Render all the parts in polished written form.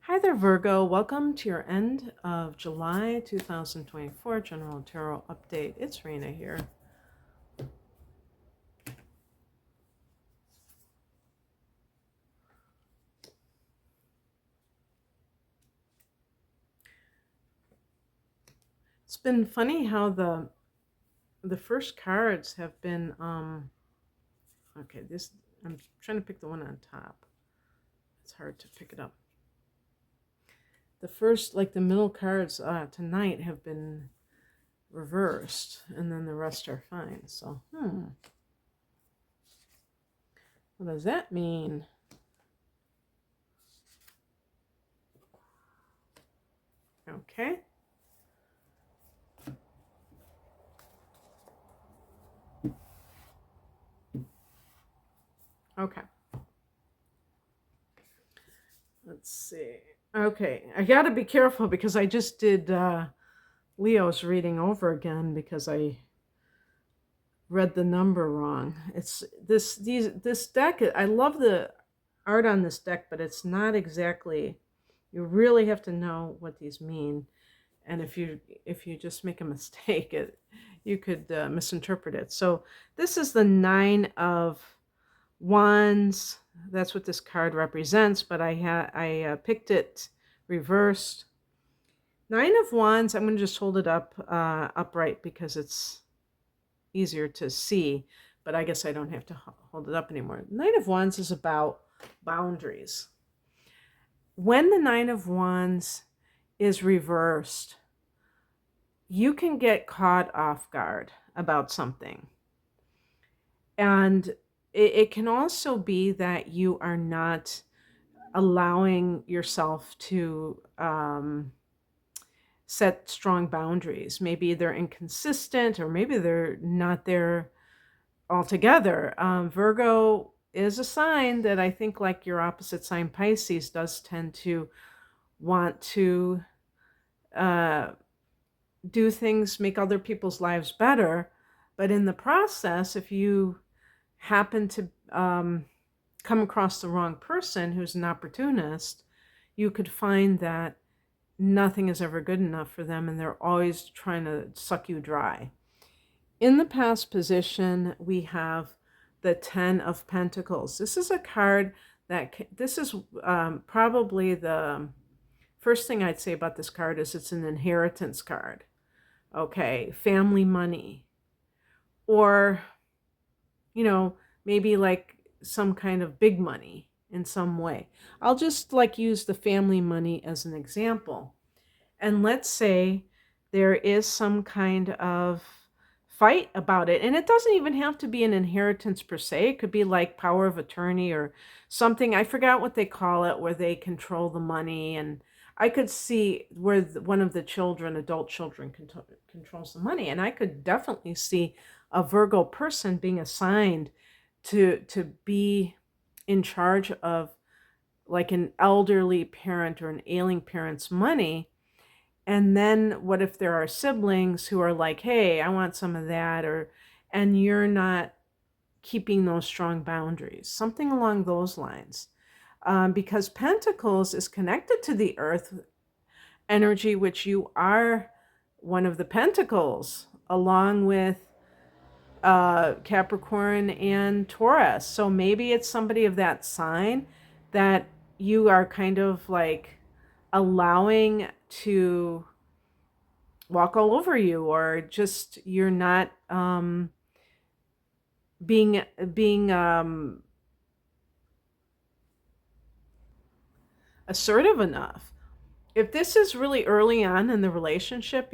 Hi there, Virgo. Welcome to your end of July 2024 General Tarot Update. It's Rena here. It's been funny how the first cards have been okay, this I'm trying to pick the one on top. It's hard to pick it up. The first, like the middle cards tonight have been reversed, and then the rest are fine. So, what does that mean? Okay. Okay. Let's see. Okay, I got to be careful because I just did Leo's reading over again because I read the number wrong. It's this deck. I love the art on this deck, but it's not exactly. You really have to know what these mean, and if you just make a mistake, you could misinterpret it. So this is the Nine of Wands. That's what this card represents, but I picked it reversed. Nine of Wands, I'm going to just hold it up upright because it's easier to see, but I guess I don't have to hold it up anymore. Nine of Wands is about boundaries. When the Nine of Wands is reversed, you can get caught off guard about something. And it can also be that you are not allowing yourself to set strong boundaries. Maybe they're inconsistent, or maybe they're not there altogether. Virgo is a sign that I think, like your opposite sign Pisces, does tend to want to do things, make other people's lives better. But in the process, if you happen to come across the wrong person who's an opportunist, you could find that nothing is ever good enough for them, and they're always trying to suck you dry. In the past position, we have the Ten of Pentacles. This is a card this is probably the first thing I'd say about this card is it's an inheritance card. Okay, family money, or, maybe like some kind of big money in some way. I'll just use the family money as an example. And let's say there is some kind of fight about it. And it doesn't even have to be an inheritance per se. It could be like power of attorney or something. I forgot what they call it, where they control the money. And I could see where one of the children, adult children, controls the money. And I could definitely see a Virgo person being assigned to be in charge of like an elderly parent or an ailing parent's money. And then what if there are siblings who are like, hey, I want some of that, and you're not keeping those strong boundaries, something along those lines. Because Pentacles is connected to the Earth energy, which you are one of the Pentacles, along with Capricorn and Taurus. So maybe it's somebody of that sign that you are kind of like allowing to walk all over you, or just you're not being assertive enough. If this is really early on in the relationship,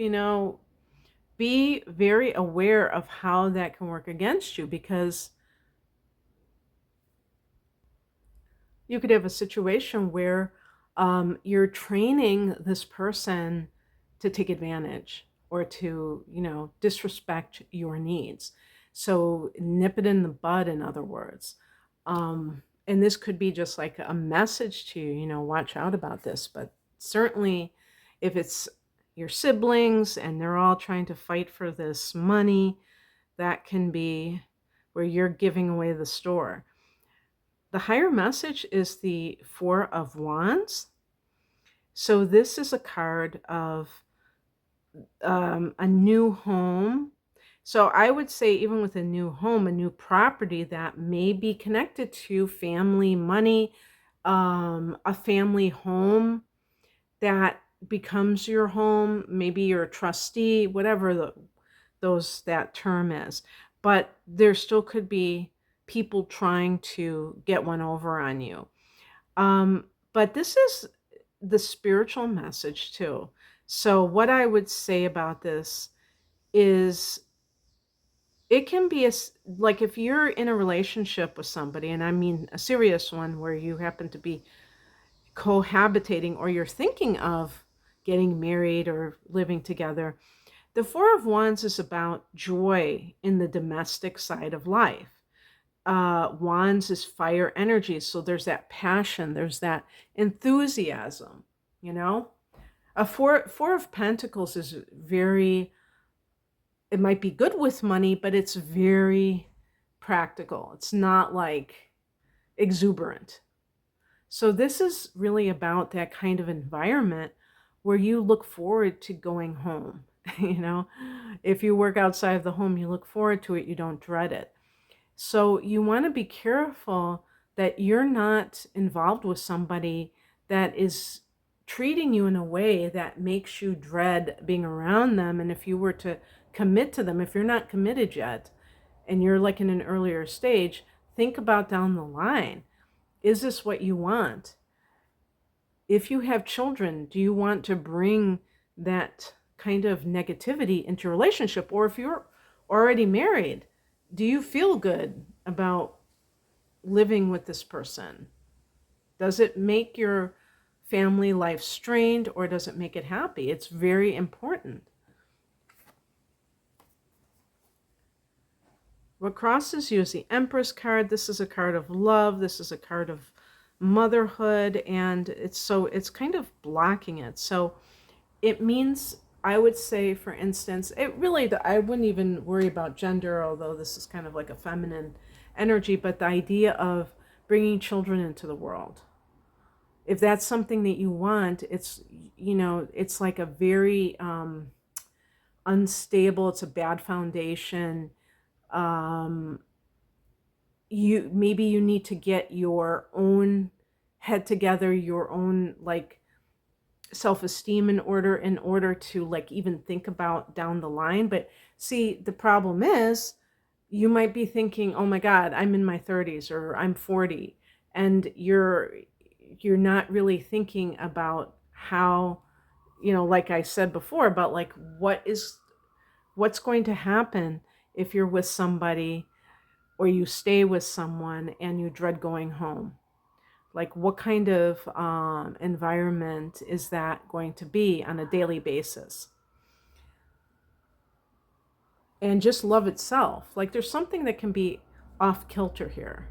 be very aware of how that can work against you, because you could have a situation where you're training this person to take advantage or to, disrespect your needs. So nip it in the bud, in other words. And this could be just like a message to you, watch out about this. But certainly if it's your siblings and they're all trying to fight for this money, that can be where you're giving away the store. The higher message is the Four of Wands. So this is a card of a new home. So I would say, even with a new home, a new property that may be connected to family money, a family home that becomes your home. Maybe you're a trustee, whatever that term is. But there still could be people trying to get one over on you. But this is the spiritual message too. So what I would say about this is, it can be like, if you're in a relationship with somebody, and I mean a serious one where you happen to be cohabitating, or you're thinking of getting married or living together. The Four of Wands is about joy in the domestic side of life. Wands is fire energy, so there's that passion, there's that enthusiasm, you know? A four of Pentacles is very, it might be good with money, but it's very practical. It's not like exuberant. So this is really about that kind of environment where you look forward to going home. You know, if you work outside of the home, you look forward to it, you don't dread it. So you want to be careful that you're not involved with somebody that is treating you in a way that makes you dread being around them. And if you were to commit to them, if you're not committed yet and you're like in an earlier stage, think about down the line. Is this what you want? If you have children, do you want to bring that kind of negativity into your relationship? Or if you're already married, do you feel good about living with this person? Does it make your family life strained, or does it make it happy? It's very important. What crosses you is the Empress card. This is a card of love. This is a card of motherhood, and it's kind of blocking it. So it means, I would say, for instance, I wouldn't even worry about gender, although this is kind of like a feminine energy, but the idea of bringing children into the world. If that's something that you want, it's like a very unstable, it's a bad foundation. Um, you need to get your own head together, your own like self-esteem in order to like even think about down the line. But see, the problem is, you might be thinking, oh my God, I'm in my 30s or I'm 40, and you're not really thinking about how, like I said before, about like what's going to happen if you're with somebody, or you stay with someone and you dread going home. Like, what kind of environment is that going to be on a daily basis? And just love itself. Like, there's something that can be off kilter here.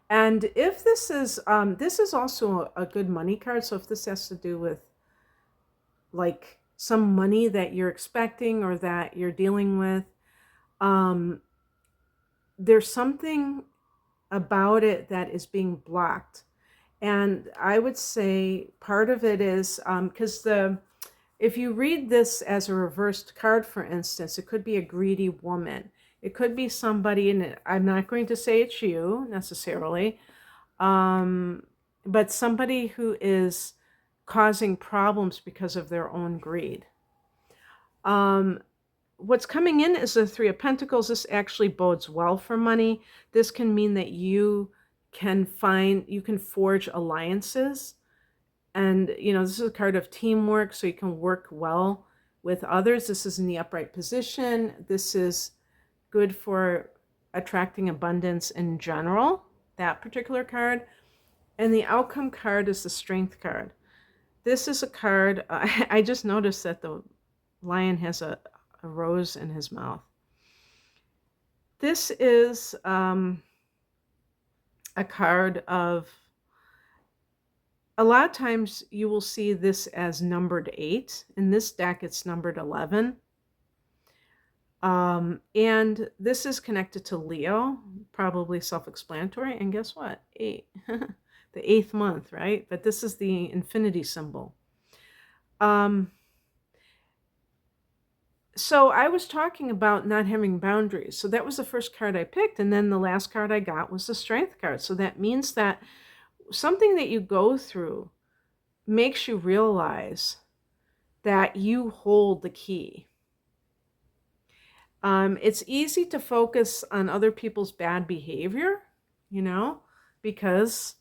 And if this is also a good money card. So if this has to do with like some money that you're expecting or that you're dealing with, um, there's something about it that is being blocked. And I would say part of it is because if you read this as a reversed card, for instance, it could be a greedy woman. It could be somebody, and I'm not going to say it's you necessarily, but somebody who is causing problems because of their own greed. What's coming in is the Three of Pentacles. This actually bodes well for money. This can mean that you can forge alliances. And, this is a card of teamwork, so you can work well with others. This is in the upright position. This is good for attracting abundance in general, that particular card. And the outcome card is the Strength card. This is a card, I just noticed that the lion has a rose in his mouth. This is a card of, a lot of times you will see this as numbered 8. In this deck, it's numbered 11. And this is connected to Leo, probably self-explanatory. And guess what? 8. the eighth month, right? But this is the infinity symbol. Um, so I was talking about not having boundaries. So that was the first card I picked. And then the last card I got was the strength card. So that means that something that you go through makes you realize that you hold the key. It's easy to focus on other people's bad behavior, you know, because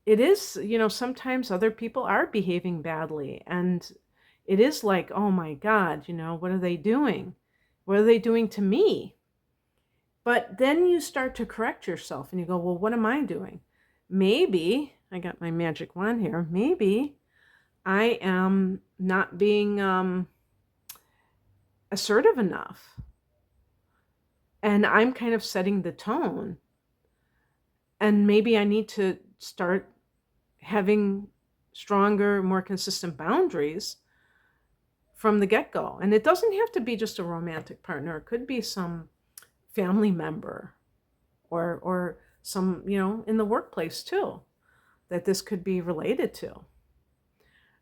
it is, sometimes other people are behaving badly. And it is like, oh my God, what are they doing? What are they doing to me? But then you start to correct yourself and you go, well, what am I doing? Maybe, I got my magic wand here, maybe I am not being assertive enough. And I'm kind of setting the tone. And maybe I need to start having stronger, more consistent boundaries from the get-go. And it doesn't have to be just a romantic partner. It could be some family member or some, in the workplace too, that this could be related to.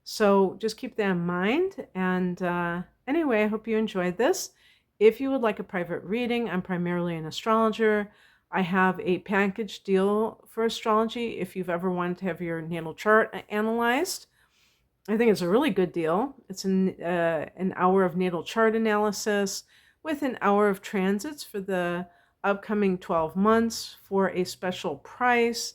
So just keep that in mind. And anyway, I hope you enjoyed this. If you would like a private reading, I'm primarily an astrologer. I have a package deal for astrology if you've ever wanted to have your natal chart analyzed. I think it's a really good deal. It's an hour of natal chart analysis with an hour of transits for the upcoming 12 months for a special price.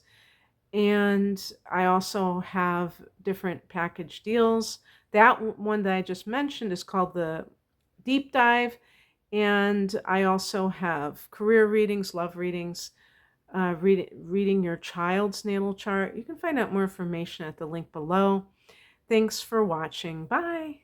And I also have different package deals. That one that I just mentioned is called the Deep Dive. And I also have career readings, love readings, reading your child's natal chart. You can find out more information at the link below. Thanks for watching. Bye.